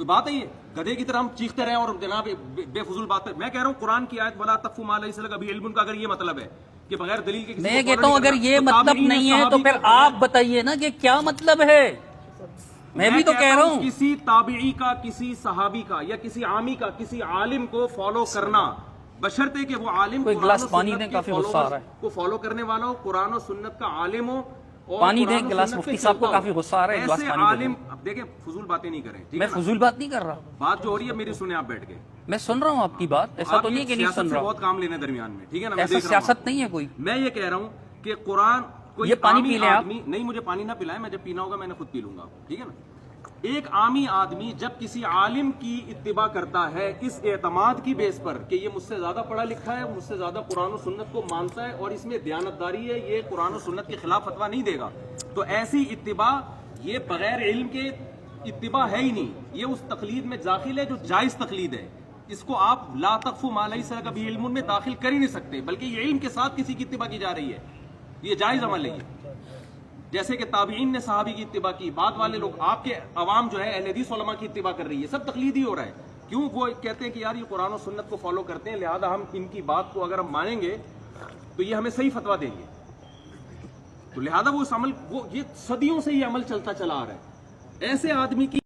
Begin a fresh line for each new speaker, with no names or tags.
کوئی بات ہے یہ گدھے کی طرح ہم چیختے رہے اور جناب بے فضول بات ہے. میں کہہ رہا ہوں قرآن کی آیت ولا تقف ما لیس لک بہ علم کا اگر یہ مطلب ہے کہ بغیر دلیل کے
میں کہتا ہوں اگر یہ مطلب نہیں ہے تو پھر آپ بتائیے نا کہ کیا مطلب ہے. میں بھی تو کہہ رہا ہوں
کسی تابعی کا، کسی صحابی کا یا کسی عامی کا کسی عالم کو فالو کرنا بشرطے کہ وہ عالم
کوئی گلاس پانی دیں، کافی غصہ آ رہا ہے
کو فالو کرنے والا ہو، قرآن و سنت کا عالم ہو.
پانی دیں گلاس. مفتی صاحب کو کافی غصہ آ رہا ہے، ایک گلاس
ایسے
پانی
عالم اب دیکھیں فضول باتیں نہیں کریں.
میں فضول بات نہیں کر رہا،
بات جو ہو رہی ہے میری سنیں آپ بیٹھ کے.
میں سن رہا ہوں آپ کی بات، ایسا تو نہیں کہ نہیں سن رہا.
بہت کام لینے درمیان میں ٹھیک ہے نا.
ایسا سیاست نہیں ہے کوئی.
میں یہ کہہ رہا ہوں کہ قرآن کوئی
یہ پانی پی لیں آپ.
نہیں مجھے پانی نہ پلائیں، میں جب پینا ہوگا میں نے خود پی لوں گا ٹھیک ہے نا. ایک عامی آدمی جب کسی عالم کی اتباع کرتا ہے اس اعتماد کی بیس پر کہ یہ مجھ سے زیادہ پڑھا لکھا ہے، مجھ سے زیادہ قرآن و سنت کو مانتا ہے اور اس میں دیانتداری ہے، یہ قرآن و سنت کے خلاف فتویٰ نہیں دے گا، تو ایسی اتباع یہ بغیر علم کے اتباع ہے ہی نہیں. یہ اس تقلید میں داخل ہے جو جائز تقلید ہے. اس کو آپ لا تقف ما لیس لک بہ علم میں داخل کر ہی نہیں سکتے، بلکہ یہ علم کے ساتھ کسی کی اتباع کی جا رہی ہے. یہ جائز عمل ہے. جیسے کہ تابعین نے صحابی کی اتباع کی، بعد والے لوگ آپ کے عوام جو ہے اہل حدیث علماء کی اتباع کر رہی ہے، سب تقلیدی ہو رہا ہے. کیوں؟ وہ کہتے ہیں کہ یار یہ قرآن و سنت کو فالو کرتے ہیں لہذا ہم ان کی بات کو اگر ہم مانیں گے تو یہ ہمیں صحیح فتویٰ دیں گے. تو لہذا وہ اس عمل یہ صدیوں سے یہ عمل چلتا چلا آ رہا ہے. ایسے آدمی کی